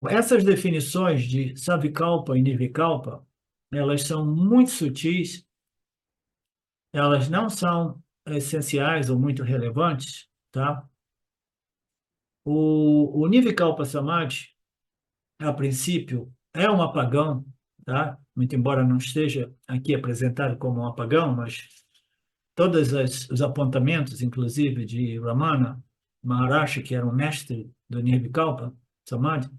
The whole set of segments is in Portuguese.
Essas definições de savikalpa e nirvikalpa, elas são muito sutis, elas não são essenciais ou muito relevantes, tá? O Nirvikalpa Samadhi, a princípio, é um apagão, tá? Muito embora não esteja aqui apresentado como um apagão, mas todos os apontamentos, inclusive de Ramana Maharashi, que era um mestre do Nirvikalpa Samadhi,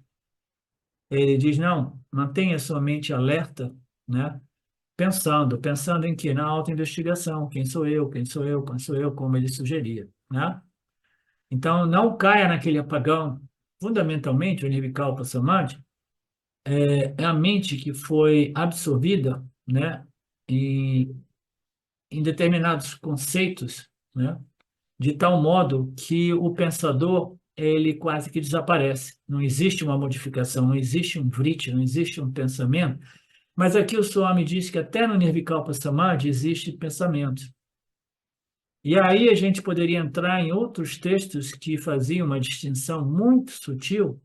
ele diz, não, mantenha sua mente alerta, né? Pensando em quê? Na autoinvestigação, quem sou eu, quem sou eu, quem sou eu, como ele sugeria, né? Então, não caia naquele apagão. Fundamentalmente, o Nirvikalpa Samadhi é a mente que foi absorvida, né, em, em determinados conceitos, né, de tal modo que o pensador ele quase que desaparece. Não existe uma modificação, não existe um vritti, não existe um pensamento. Mas aqui o Swami diz que até no Nirvikalpa Samadhi existe pensamento. E aí a gente poderia entrar em outros textos que faziam uma distinção muito sutil,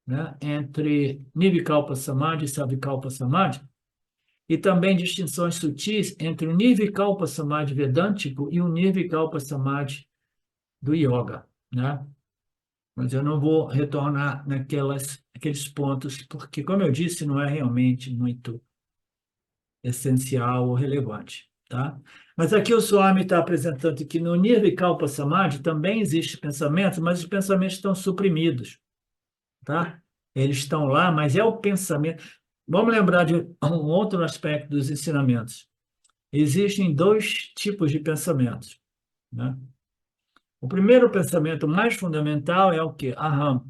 né, entre Nirvikalpa Samadhi e Savikalpa Samadhi, e também distinções sutis entre o Nirvikalpa Samadhi vedântico e o Nirvikalpa Samadhi do yoga, né? Mas eu não vou retornar aqueles pontos, porque, como eu disse, não é realmente muito essencial ou relevante, tá? Mas aqui o Swami está apresentando que no Nirvikalpa Samadhi também existe pensamento, mas os pensamentos estão suprimidos, tá? Eles estão lá, mas é o pensamento. Vamos lembrar de um outro aspecto dos ensinamentos. Existem dois tipos de pensamentos, né? O primeiro pensamento mais fundamental é o quê? Aham,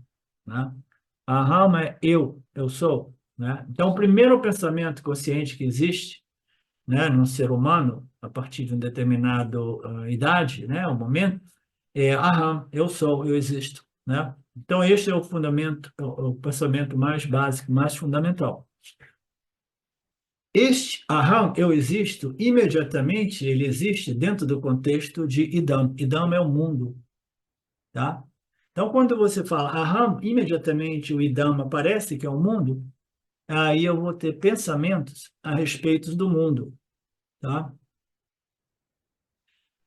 né? Aham é eu sou, né? Então, o primeiro pensamento consciente que existe, né, num ser humano, a partir de uma determinada idade, né, o momento, é aham, eu sou, eu existo, né? Então, este é o fundamento, o pensamento mais básico, mais fundamental. Este aham, eu existo, imediatamente ele existe dentro do contexto de idam. Idam é o mundo, tá? Então, quando você fala aham, imediatamente o idam aparece, que é o mundo, aí eu vou ter pensamentos a respeito do mundo, tá?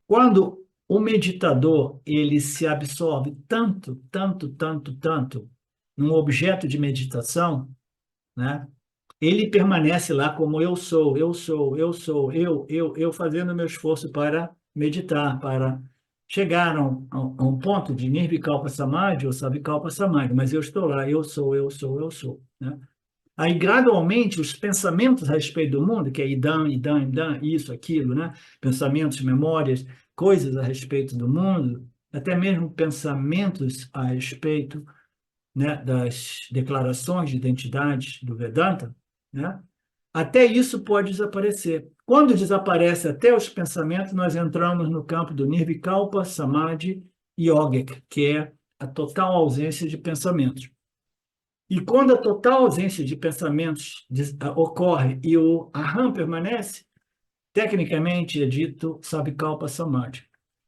Quando o meditador ele se absorve tanto, tanto, tanto, tanto num objeto de meditação, né? Ele permanece lá como eu sou, eu sou, eu sou, eu, fazendo o meu esforço para meditar, para chegar a um ponto de Nirvikalpa Samadhi ou Savikalpa Samadhi, mas eu estou lá, eu sou, eu sou, eu sou, né? Aí, gradualmente, os pensamentos a respeito do mundo, que é idam, idam, idam, isso, aquilo, né? Pensamentos, memórias, coisas a respeito do mundo, até mesmo pensamentos a respeito, né, das declarações de identidade do Vedanta, né? Até isso pode desaparecer. Quando desaparece até os pensamentos, nós entramos no campo do Nirvikalpa Samadhi Yogic, que é a total ausência de pensamentos. E quando a total ausência de pensamentos ocorre e o aham permanece, tecnicamente é dito Savikalpa Samadhi.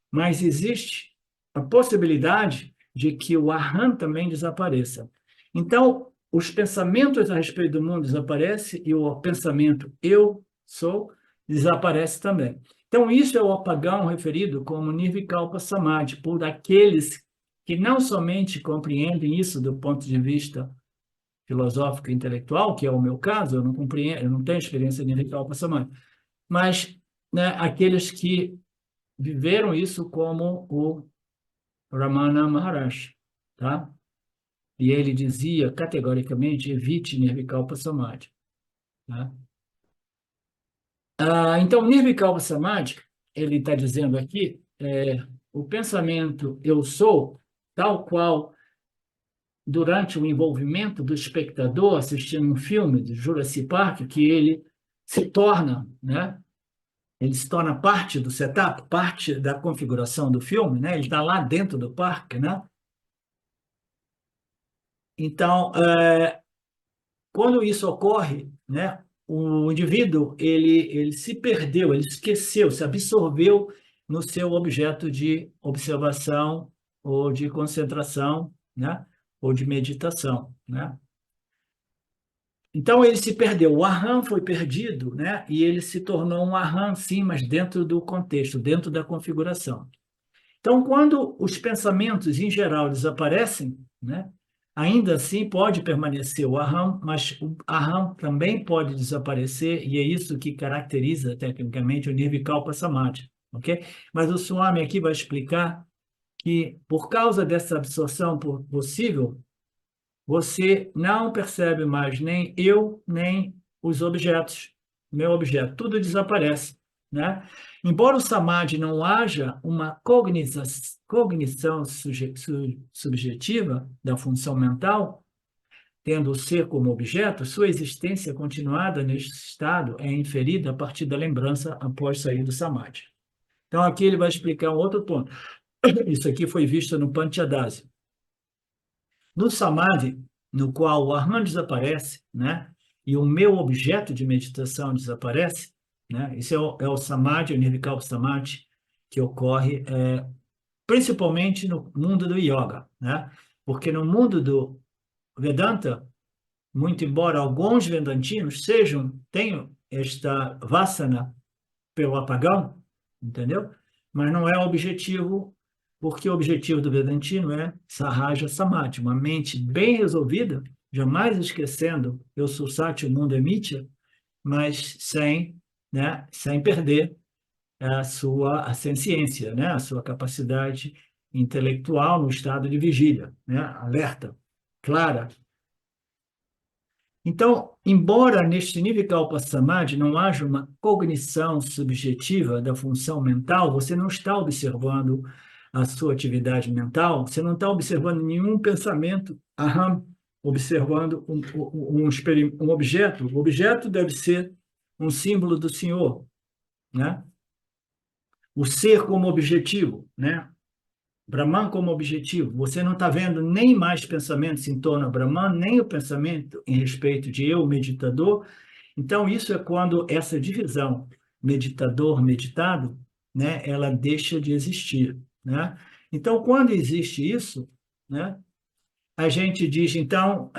Mas existe a possibilidade de que o aham também desapareça. Então, os pensamentos a respeito do mundo desaparecem e o pensamento eu sou desaparece também. Então, isso é o apagão referido como Nirvikalpa Samadhi, por aqueles que não somente compreendem isso do ponto de vista filosófico e intelectual, que é o meu caso, eu não compreendo, eu não tenho experiência intelectual para essa mãe, mas, né, aqueles que viveram isso como o Ramana Maharshi, tá? E ele dizia categoricamente, evite Nirvikalpa Samadhi, tá? Então, Nirvikalpa Samadhi, ele está dizendo aqui, o pensamento eu sou, tal qual durante o envolvimento do espectador assistindo um filme de Jurassic Park, que ele se torna, né? Ele se torna parte do setup, parte da configuração do filme, né? Ele está lá dentro do parque, né? Então, quando isso ocorre, né? O indivíduo ele se perdeu, ele esqueceu, se absorveu no seu objeto de observação ou de concentração, né? ou de meditação, né? Então ele se perdeu, o aham foi perdido, né? E ele se tornou um aham, sim, mas dentro do contexto, dentro da configuração. Então, quando os pensamentos em geral desaparecem, né? Ainda assim pode permanecer o aham, mas o aham também pode desaparecer e é isso que caracteriza tecnicamente o Nirvikalpa Samadhi, ok? Mas o Swami aqui vai explicar que por causa dessa absorção possível você não percebe mais nem eu, nem os objetos, meu objeto, tudo desaparece, né? Embora o samadhi não haja uma cognição subjetiva da função mental, tendo o ser como objeto, sua existência continuada neste estado é inferida a partir da lembrança após sair do samadhi. Então, aqui ele vai explicar um outro ponto. Isso aqui foi visto no Panchadasi. No samadhi, no qual o Arman desaparece, né? E o meu objeto de meditação desaparece, né? Esse é o samadhi, o nirvikalpa samadhi, que ocorre principalmente no mundo do yoga, né? Porque no mundo do Vedanta, muito embora alguns vedantinos tenham esta vasana pelo apagão, entendeu? Mas não é o objetivo, porque o objetivo do Vedantino é Sahaja Samadhi, uma mente bem resolvida, jamais esquecendo eu sou Sati, o mundo é Mitya, mas sem perder a sua senciência, né? A sua capacidade intelectual no estado de vigília, né? Alerta, clara. Então, embora neste nível Kalpa Samadhi não haja uma cognição subjetiva da função mental, você não está observando a sua atividade mental, você não está observando nenhum pensamento, aham, observando um objeto. O objeto deve ser um símbolo do Senhor, né? O ser como objetivo, né? Brahman como objetivo. Você não está vendo nem mais pensamentos em torno a Brahman, nem o pensamento em respeito de eu, meditador. Então, isso é quando essa divisão meditador-meditado, né, ela deixa de existir, né? Então, quando existe isso, né, a gente diz, então,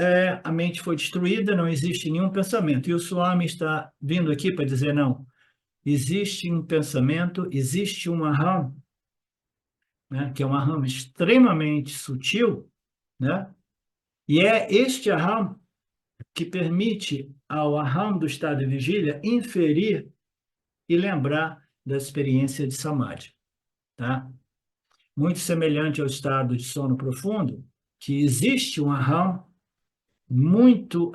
a mente foi destruída, não existe nenhum pensamento. E o Swami está vindo aqui para dizer, não, existe um pensamento, existe um aham, né, que é um aham extremamente sutil, né? E é este aham que permite ao aham do estado de vigília inferir e lembrar da experiência de samadhi, tá? Muito semelhante ao estado de sono profundo, que existe um aham muito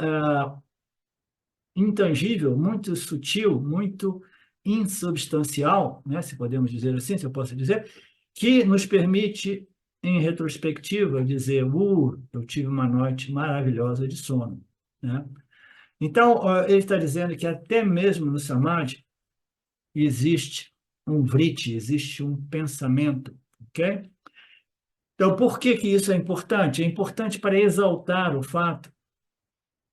intangível, muito sutil, muito insubstancial, né, se podemos dizer assim, se eu posso dizer, que nos permite, em retrospectiva, dizer, eu tive uma noite maravilhosa de sono, né? Então, ele está dizendo que até mesmo no Samadhi existe um vritti, existe um pensamento, ok? Então, por que que isso é importante? É importante para exaltar o fato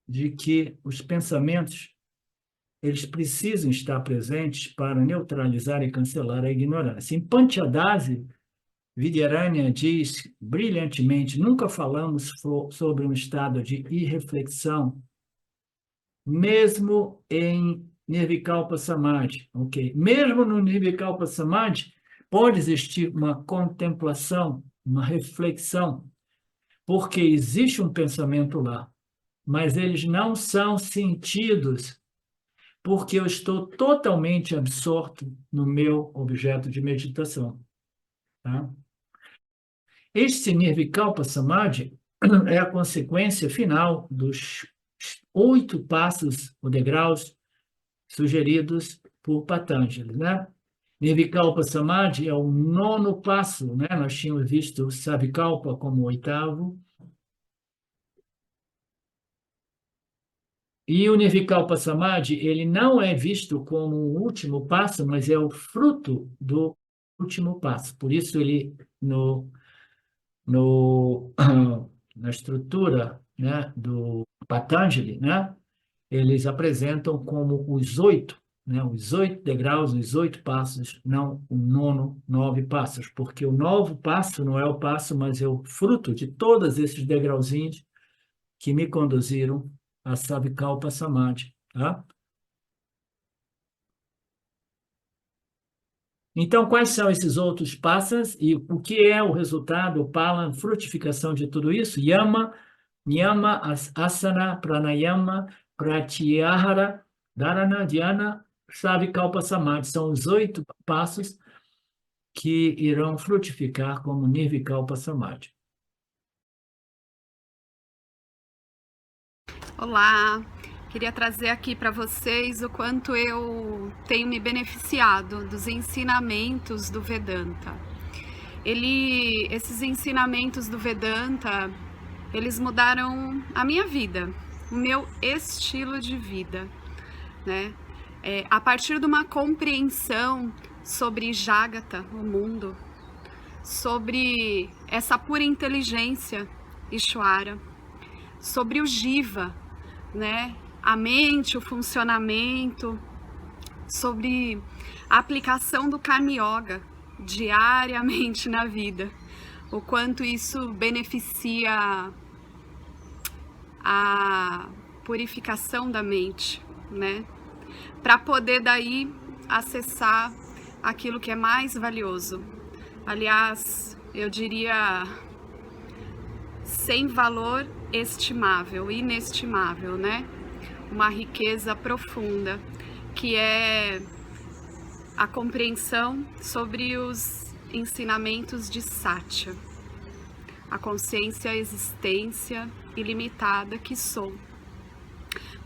de que os pensamentos eles precisam estar presentes para neutralizar e cancelar a ignorância. Em Panchadasi, Vidyaranya diz brilhantemente, nunca falamos sobre um estado de irreflexão, mesmo em Nirvikalpa Samadhi, ok? Mesmo no Nirvikalpa Samadhi, pode existir uma contemplação, uma reflexão, porque existe um pensamento lá, mas eles não são sentidos porque eu estou totalmente absorto no meu objeto de meditação. Tá? Este Nirvikalpa Samadhi é a consequência final dos 8 passos ou degraus sugeridos por Patanjali, né? Nirvikalpa Samadhi é o 9º passo, né? Nós tínhamos visto Savikalpa como o 8º, e o Nirvikalpa Samadhi, ele não é visto como o último passo, mas é o fruto do último passo. Por isso, ele, no, na estrutura, né, do Patanjali, né, eles apresentam como os 8, né? Os 8 degraus, os 8 passos, não o nono, 9 passos, porque o novo passo não é o passo, mas é o fruto de todos esses degrauzinhos que me conduziram a Savikalpa Samadhi, tá? Então, quais são esses outros passos e o que é o resultado, o pala, frutificação de tudo isso? Yama, Niyama, Asana, Pranayama, Pratyahara, Dharana, Dhyana, Savikalpa Samadhi. São os 8 passos que irão frutificar como Nirvikalpa Samadhi. Olá, queria trazer aqui para vocês o quanto eu tenho me beneficiado dos ensinamentos do Vedanta. Esses ensinamentos do Vedanta, eles mudaram a minha vida, o meu estilo de vida, né? A partir de uma compreensão sobre Jagata, o mundo, sobre essa pura inteligência, Ishvara, sobre o Jiva, né? A mente, o funcionamento, sobre a aplicação do Karma Yoga diariamente na vida, o quanto isso beneficia a purificação da mente, né? Para poder daí acessar aquilo que é mais valioso. Aliás, eu diria sem valor estimável, inestimável, né? Uma riqueza profunda, que é a compreensão sobre os ensinamentos de Satya, a consciência, a existência ilimitada que sou.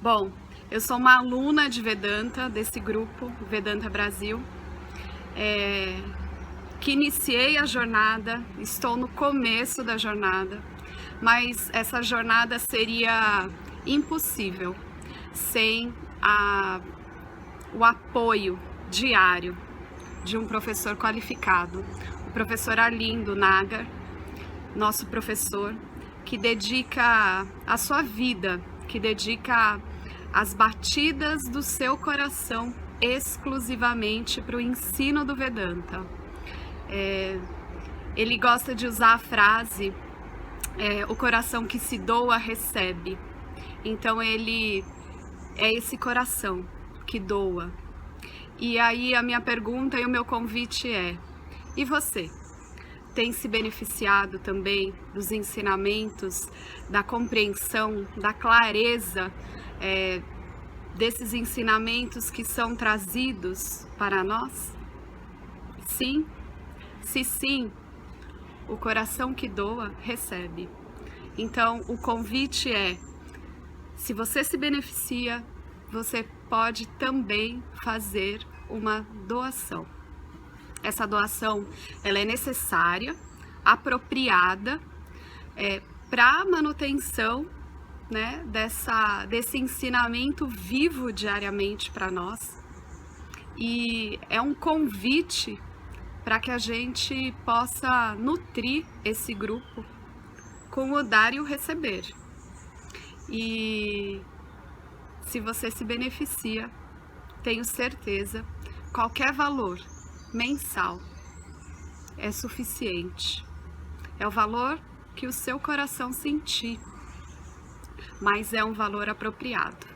Bom, eu sou uma aluna de Vedanta, desse grupo, Vedanta Brasil, que iniciei a jornada, estou no começo da jornada, mas essa jornada seria impossível sem o apoio diário de um professor qualificado, o professor Arlindo Nagar, nosso professor, que dedica a sua vida, que dedica as batidas do seu coração exclusivamente para o ensino do Vedanta. Ele gosta de usar a frase o coração que se doa recebe. Então ele é esse coração que doa. E aí a minha pergunta e o meu convite é: e você? Tem se beneficiado também dos ensinamentos, da compreensão, da clareza desses ensinamentos que são trazidos para nós? Sim? Se sim, o coração que doa recebe. Então o convite é: se você se beneficia, você pode também fazer uma doação. Essa doação, ela é necessária, apropriada, para a manutenção, né, desse ensinamento vivo diariamente para nós. E é um convite para que a gente possa nutrir esse grupo com o dar e o receber. E se você se beneficia, tenho certeza, qualquer valor mensal é suficiente. É o valor que o seu coração sentir, mas é um valor apropriado.